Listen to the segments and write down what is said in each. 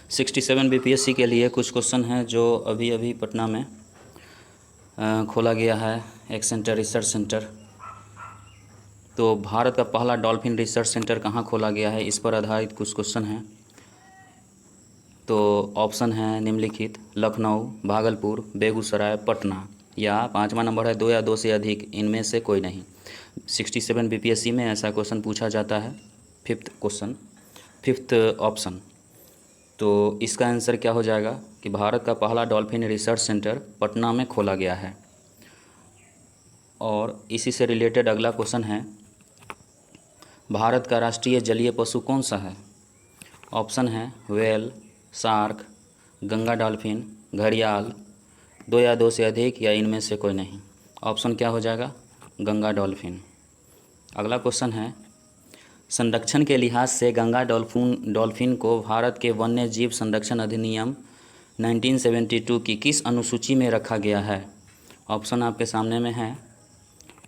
67 BPSC के लिए कुछ क्वेश्चन हैं जो अभी अभी पटना में खोला गया है एक सेंटर, रिसर्च सेंटर। तो भारत का पहला डॉल्फिन रिसर्च सेंटर कहाँ खोला गया है, इस पर आधारित कुछ क्वेश्चन हैं। तो ऑप्शन है निम्नलिखित: लखनऊ, भागलपुर, बेगूसराय, पटना, या पाँचवा नंबर है 2 या 2 से अधिक, इनमें से कोई नहीं। 67 बीपीएससी में ऐसा क्वेश्चन पूछा जाता है। Fifth option. तो इसका आंसर क्या हो जाएगा कि भारत का पहला डॉल्फिन रिसर्च सेंटर पटना में खोला गया है। और इसी से रिलेटेड अगला क्वेश्चन है, भारत का राष्ट्रीय जलीय पशु कौन सा है? ऑप्शन है व्हेल, शार्क, गंगा डॉल्फिन, घड़ियाल, 2 या 2 से अधिक, या इनमें से कोई नहीं। ऑप्शन क्या हो जाएगा? गंगा डॉल्फिन। अगला क्वेश्चन है, संरक्षण के लिहाज से गंगा डॉल्फिन को भारत के वन्य जीव संरक्षण अधिनियम 1972 की किस अनुसूची में रखा गया है? ऑप्शन आपके सामने में है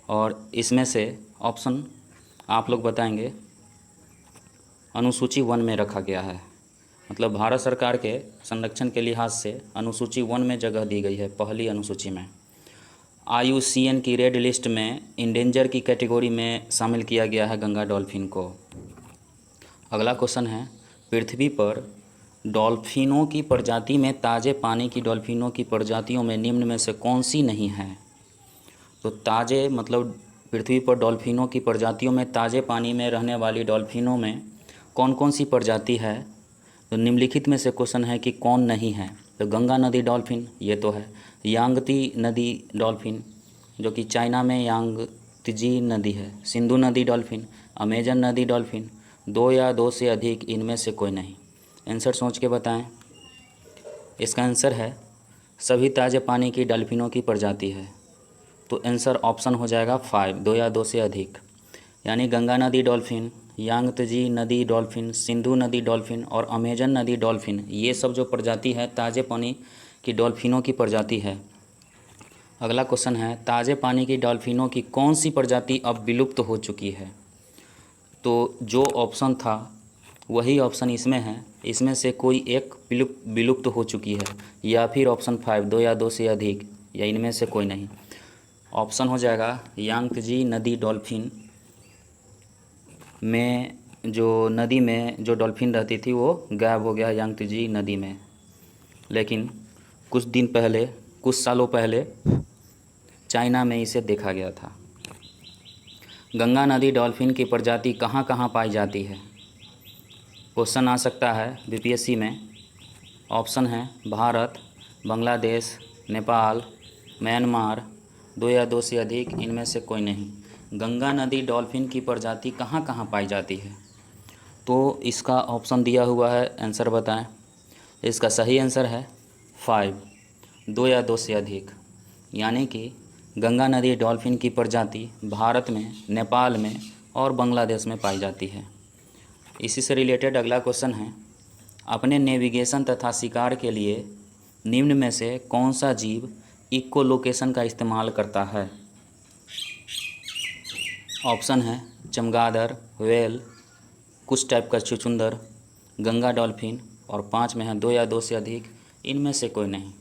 और इसमें से ऑप्शन आप लोग बताएंगे। अनुसूची 1 में रखा गया है, मतलब भारत सरकार के संरक्षण के लिहाज से अनुसूची 1 में जगह दी गई है, पहली अनुसूची में। IUCN की रेड लिस्ट में इंडेंजर की कैटेगरी में शामिल किया गया है गंगा डॉल्फिन को। अगला क्वेश्चन है, पृथ्वी पर डॉल्फिनों की प्रजाति में ताज़े पानी की डॉल्फिनों की प्रजातियों में निम्न में से कौन सी नहीं है? तो ताज़े मतलब पृथ्वी पर डॉल्फिनों की प्रजातियों में ताज़े पानी में रहने वाली डॉल्फिनों में कौन कौन सी प्रजाति है? तो निम्नलिखित में से क्वेश्चन है कि कौन नहीं है। तो गंगा नदी डॉल्फिन ये तो है, यांगती नदी डॉल्फिन जो कि चाइना में यांगत्जी नदी है, सिंधु नदी डॉल्फिन, अमेजन नदी डॉल्फिन, 2 या 2 से अधिक, इनमें से कोई नहीं। आंसर सोच के बताएं। इसका आंसर है सभी ताज़े पानी की डॉल्फिनों की प्रजाति है। तो आंसर ऑप्शन हो जाएगा 5, 2 या 2 से अधिक, यानी गंगा नदी डॉल्फिन, यांगत्जी नदी डॉल्फिन, सिंधु नदी डॉल्फिन और अमेजन नदी डॉल्फिन, ये सब जो प्रजाति है ताज़े पानी की डॉल्फिनों की प्रजाति है। अगला क्वेश्चन है, ताज़े पानी की डॉल्फिनों की कौन सी प्रजाति अब विलुप्त हो चुकी है? तो जो ऑप्शन था वही ऑप्शन इसमें है, इसमें से कोई एक विलुप्त हो चुकी है, या फिर ऑप्शन 5, 2 या 2 से अधिक, या इनमें से कोई नहीं। ऑप्शन हो जाएगा यांगत्जी नदी डॉल्फिन में, जो नदी में जो डॉल्फिन रहती थी वो गायब हो गया यांगत्जी नदी में। लेकिन कुछ सालों पहले चाइना में इसे देखा गया था। गंगा नदी डॉल्फिन की प्रजाति कहाँ कहाँ पाई जाती है? क्वेश्चन आ सकता है बीपीएससी में। ऑप्शन है भारत, बांग्लादेश, नेपाल, म्यांमार, 2 या 2 से अधिक, इनमें से कोई नहीं। गंगा नदी डॉल्फिन की प्रजाति कहाँ कहाँ पाई जाती है? तो इसका ऑप्शन दिया हुआ है, आंसर बताएं। इसका सही आंसर है 5, 2 या 2 से अधिक, यानी कि गंगा नदी डॉल्फिन की प्रजाति भारत में, नेपाल में और बांग्लादेश में पाई जाती है। इसी से रिलेटेड अगला क्वेश्चन है, अपने नेविगेशन तथा शिकार के लिए निम्न में से कौन सा जीव इको लोकेशन का इस्तेमाल करता है? ऑप्शन है चमगादड़, व्हेल, कुछ टाइप का चुचुंदर, गंगा डॉल्फिन, और 5 में है 2 या 2 से अधिक, इनमें से कोई नहीं।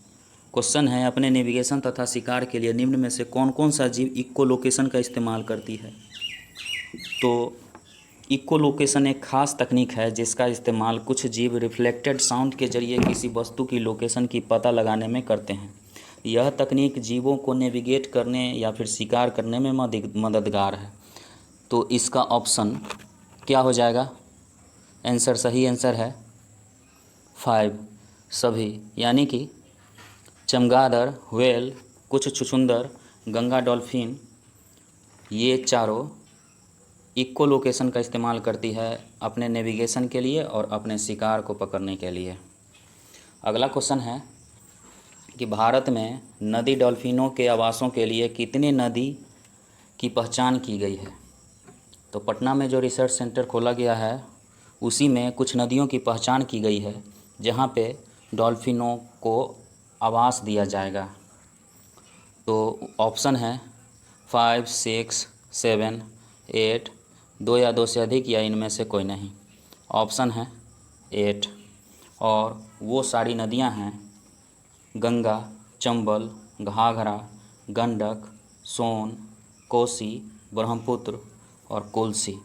क्वेश्चन है, अपने नेविगेशन तथा शिकार के लिए निम्न में से कौन कौन सा जीव इको लोकेशन का इस्तेमाल करती है? तो इको लोकेशन एक खास तकनीक है जिसका इस्तेमाल कुछ जीव रिफ्लेक्टेड साउंड के जरिए किसी वस्तु की लोकेशन की पता लगाने में करते हैं। यह तकनीक जीवों को नेविगेट करने या फिर शिकार करने में मददगार है। तो इसका ऑप्शन क्या हो जाएगा? आंसर, सही आंसर है 5, सभी, यानी कि चमगादड़, व्हेल, कुछ छुछुंदर, गंगा डॉल्फिन, ये चारों इको लोकेशन का इस्तेमाल करती है अपने नेविगेशन के लिए और अपने शिकार को पकड़ने के लिए। अगला क्वेश्चन है कि भारत में नदी डॉल्फिनों के आवासों के लिए कितने नदी की पहचान की गई है? तो पटना में जो रिसर्च सेंटर खोला गया है उसी में कुछ नदियों की पहचान की गई है जहाँ पे डॉल्फिनों को आवास दिया जाएगा। तो ऑप्शन है 5, 6, 7, 8, 2 या 2 से अधिक, या इनमें से कोई नहीं। ऑप्शन है 8। और वो सारी नदियां हैं गंगा, चंबल, घाघरा, गंडक, सोन, कोसी, ब्रह्मपुत्र और कोसी।